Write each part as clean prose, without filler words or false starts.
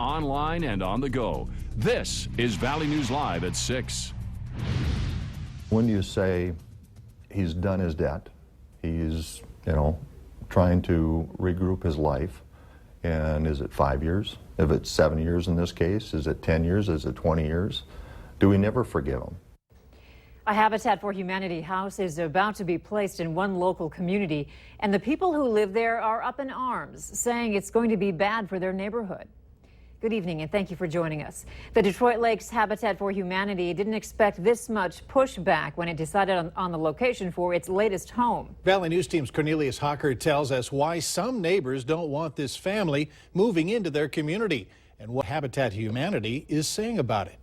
online, and on the go. This is Valley News Live at 6. When do you say he's done his debt, he's, trying to regroup his life, and is it 5 years? If it's 7 years in this case, is it 10 years? Is it 20 years? Do we never forgive him? A Habitat for Humanity house is about to be placed in one local community, and the people who live there are up in arms, saying it's going to be bad for their neighborhood. Good evening, and thank you for joining us. The Detroit Lakes Habitat for Humanity didn't expect this much pushback when it decided on the location for its latest home. Valley News Team's Cornelius Hawker tells us why some neighbors don't want this family moving into their community and what Habitat Humanity is saying about it.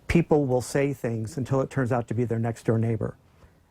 People will say things until it turns out to be their next door neighbor,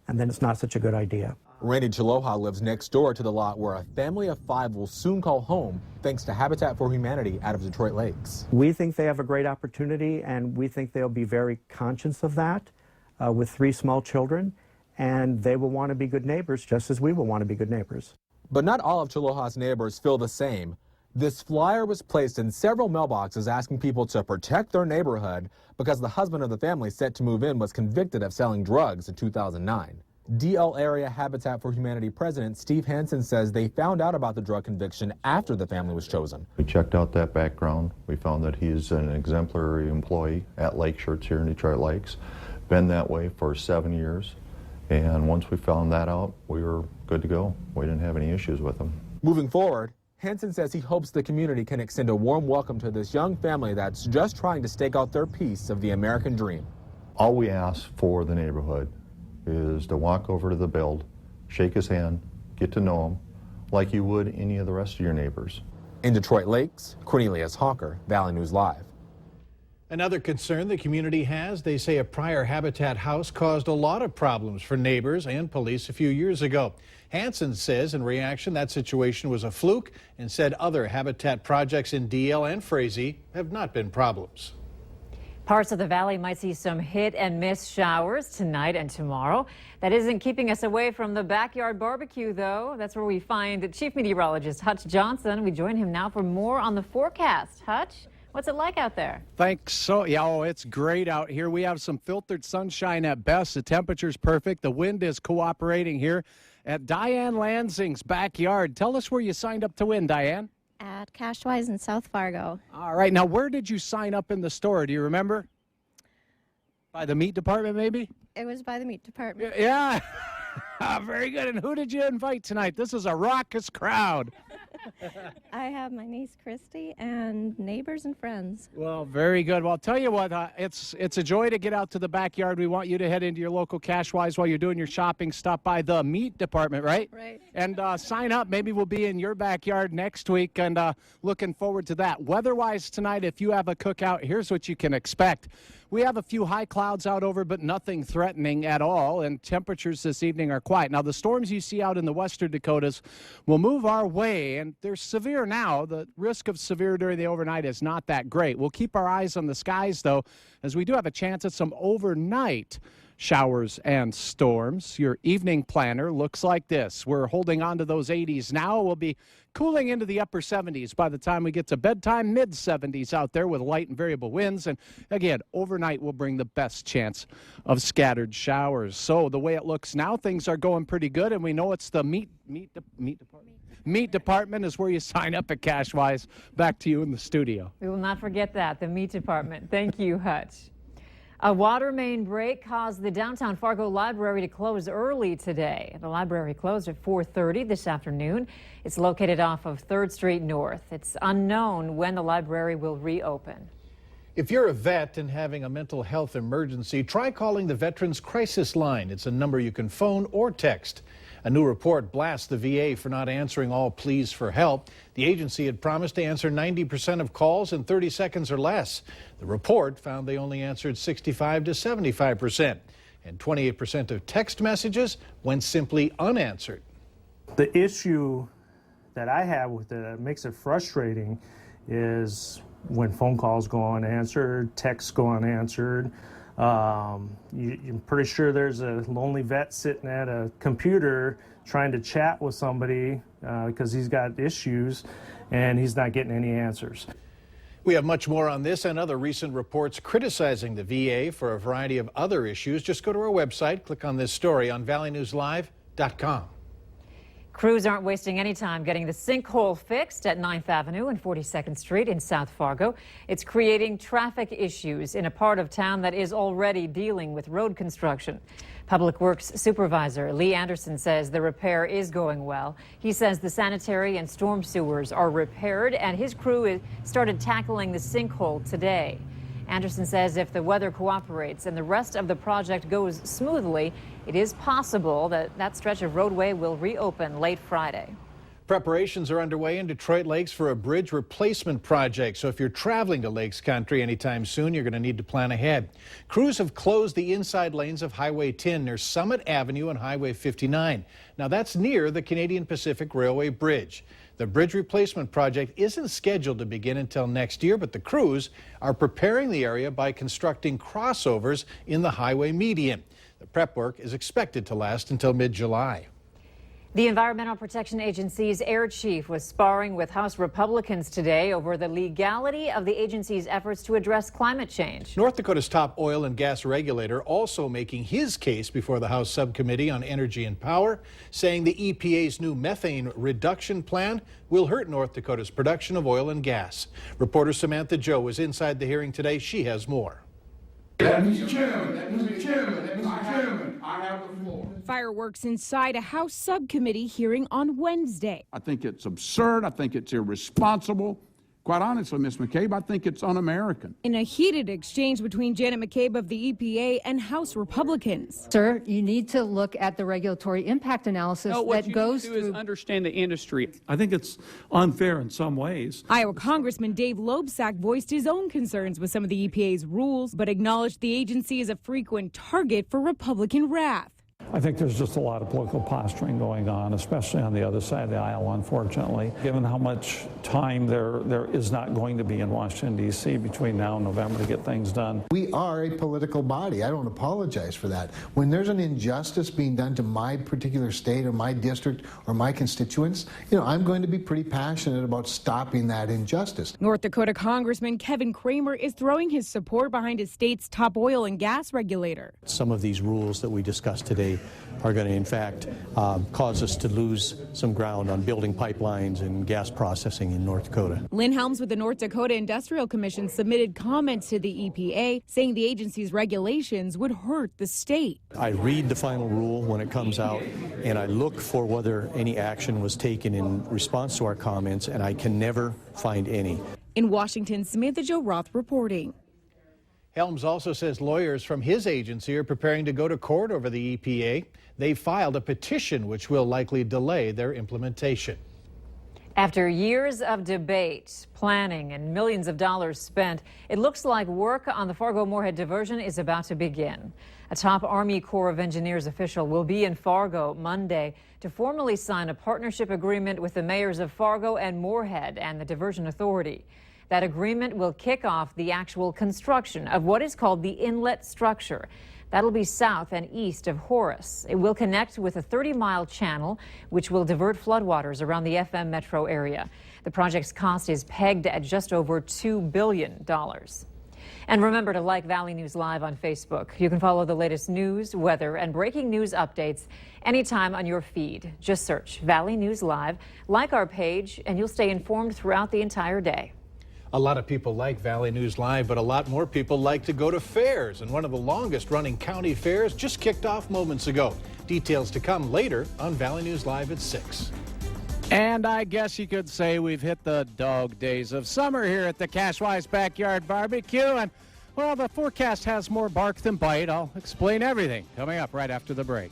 and then it's not such a good idea. Randy Chaloha lives next door to the lot where a family of 5 will soon call home thanks to Habitat for Humanity out of Detroit Lakes. We think they have a great opportunity, and we think they'll be very conscious of that with 3 small children, and they will want to be good neighbors just as we will want to be good neighbors. But not all of Chaloha's neighbors feel the same. This flyer was placed in several mailboxes asking people to protect their neighborhood because the husband of the family set to move in was convicted of selling drugs in 2009. DL Area Habitat for Humanity President Steve Hansen says they found out about the drug conviction after the family was chosen. We checked out that background. We found that he's an exemplary employee at Lake Shirts here in Detroit Lakes. Been that way for 7 years. And once we found that out, we were good to go. We didn't have any issues with him. Moving forward, Hansen says he hopes the community can extend a warm welcome to this young family that's just trying to stake out their piece of the American dream. All we ask for the neighborhood is to walk over to the build, shake his hand, get to know him like you would any of the rest of your neighbors. In Detroit Lakes, Cornelius Hawker, Valley News Live. Another concern the community has, they say a prior Habitat house caused a lot of problems for neighbors and police a few years ago. Hansen says in reaction that situation was a fluke and said other Habitat projects in DL and Frazee have not been problems. Parts of the valley might see some hit and miss showers tonight and tomorrow. That isn't keeping us away from the backyard barbecue, though. That's where we find Chief Meteorologist Hutch Johnson. We join him now for more on the forecast. Hutch, what's it like out there? Thanks. So, it's great out here. We have some filtered sunshine at best. The temperature's perfect. The wind is cooperating here at Diane Lansing's backyard. Tell us where you signed up to win, Diane. At Cashwise in South Fargo. All right. Now, where did you sign up in the store? Do you remember? By the meat department, maybe? It was by the meat department. Yeah. Very good. And who did you invite tonight? This is a raucous crowd. I have my niece Christy and neighbors and friends. Well, very good. Well, I'll tell you what, it's a joy to get out to the backyard. We want you to head into your local Cashwise while you're doing your shopping. Stop by the meat department, right? Right. And sign up. Maybe we'll be in your backyard next week, and looking forward to that. Weather-wise tonight, if you have a cookout, here's what you can expect. We have a few high clouds out over, but nothing threatening at all, and temperatures this evening are quiet. Now, the storms you see out in the western Dakotas will move our way, and they're severe now. The risk of severe during the overnight is not that great. We'll keep our eyes on the skies, though, as we do have a chance at some overnight showers and storms. Your evening planner looks like this. We're holding on to those 80s now. We'll be cooling into the upper 70s by the time we get to bedtime, mid-70s out there with light and variable winds. And again, overnight will bring the best chance of scattered showers. So the way it looks now, things are going pretty good, and we know it's the meat department. Meat department is where you sign up at Cashwise. Back to you in the studio. We will not forget that, the meat department. Thank you, Hutch. A water main break caused the downtown Fargo Library to close early today. The library closed at 4:30 this afternoon. It's located off of 3rd Street North. It's unknown when the library will reopen. If you're a vet and having a mental health emergency, try calling the Veterans Crisis Line. It's a number you can phone or text. A new report blasts the VA for not answering all pleas for help. The agency had promised to answer 90% of calls in 30 seconds or less. The report found they only answered 65 to 75%, and 28% of text messages went simply unanswered. The issue that I have with it that makes it frustrating is when phone calls go unanswered, texts go unanswered. You're pretty sure there's a lonely vet sitting at a computer trying to chat with somebody because he's got issues, and he's not getting any answers. We have much more on this and other recent reports criticizing the VA for a variety of other issues. Just go to our website, click on this story on valleynewslive.com. Crews aren't wasting any time getting the sinkhole fixed at 9th Avenue and 42nd Street in South Fargo. It's creating traffic issues in a part of town that is already dealing with road construction. Public Works Supervisor Lee Anderson says the repair is going well. He says the sanitary and storm sewers are repaired, and his crew started tackling the sinkhole today. Anderson says if the weather cooperates and the rest of the project goes smoothly, it is possible that that stretch of roadway will reopen late Friday. Preparations are underway in Detroit Lakes for a bridge replacement project. So if you're traveling to Lakes Country anytime soon, you're going to need to plan ahead. Crews have closed the inside lanes of Highway 10 near Summit Avenue and Highway 59. Now that's near the Canadian Pacific Railway Bridge. The bridge replacement project isn't scheduled to begin until next year, but the crews are preparing the area by constructing crossovers in the highway median. The prep work is expected to last until mid-July. The Environmental Protection Agency's air chief was sparring with House Republicans today over the legality of the agency's efforts to address climate change. North Dakota's top oil and gas regulator also making his case before the House Subcommittee on Energy and Power, saying the EPA's new methane reduction plan will hurt North Dakota's production of oil and gas. Reporter Samantha Joe was inside the hearing today. She has more. Mr. Chairman, I have the floor. Fireworks inside a House subcommittee hearing on Wednesday. I think it's absurd. I think it's irresponsible. Quite honestly, Ms. McCabe, I think it's un-American. In a heated exchange between Janet McCabe of the EPA and House Republicans. Sir, you need to look at the regulatory impact analysis that goes through. What you need to do is understand the industry. I think it's unfair in some ways. Iowa Congressman Dave Loebsack voiced his own concerns with some of the EPA's rules, but acknowledged the agency is a frequent target for Republican wrath. I think there's just a lot of political posturing going on, especially on the other side of the aisle, unfortunately. Given how much time there is not going to be in Washington, D.C. between now and November to get things done. We are a political body. I don't apologize for that. When there's an injustice being done to my particular state or my district or my constituents, I'm going to be pretty passionate about stopping that injustice. North Dakota Congressman Kevin Kramer is throwing his support behind his state's top oil and gas regulator. Some of these rules that we discussed today are going to, in fact, cause us to lose some ground on building pipelines and gas processing in North Dakota. Lynn Helms with the North Dakota Industrial Commission submitted comments to the EPA, saying the agency's regulations would hurt the state. I read the final rule when it comes out, and I look for whether any action was taken in response to our comments, and I can never find any. In Washington, Samantha Jo Roth reporting. Helms also says lawyers from his agency are preparing to go to court over the EPA. They filed a petition which will likely delay their implementation. After years of debate, planning, and millions of dollars spent, it looks like work on the Fargo-Moorhead diversion is about to begin. A top Army Corps of Engineers official will be in Fargo Monday to formally sign a partnership agreement with the mayors of Fargo and Moorhead and the Diversion Authority. That agreement will kick off the actual construction of what is called the inlet structure. That'll be south and east of Horace. It will connect with a 30-mile channel, which will divert floodwaters around the FM metro area. The project's cost is pegged at just over $2 billion. And remember to like Valley News Live on Facebook. You can follow the latest news, weather, and breaking news updates anytime on your feed. Just search Valley News Live, like our page, and you'll stay informed throughout the entire day. A lot of people like Valley News Live, but a lot more people like to go to fairs. And one of the longest running county fairs just kicked off moments ago. Details to come later on Valley News Live at 6. And I guess you could say we've hit the dog days of summer here at the Cashwise Backyard Barbecue. And, well, the forecast has more bark than bite. I'll explain everything coming up right after the break.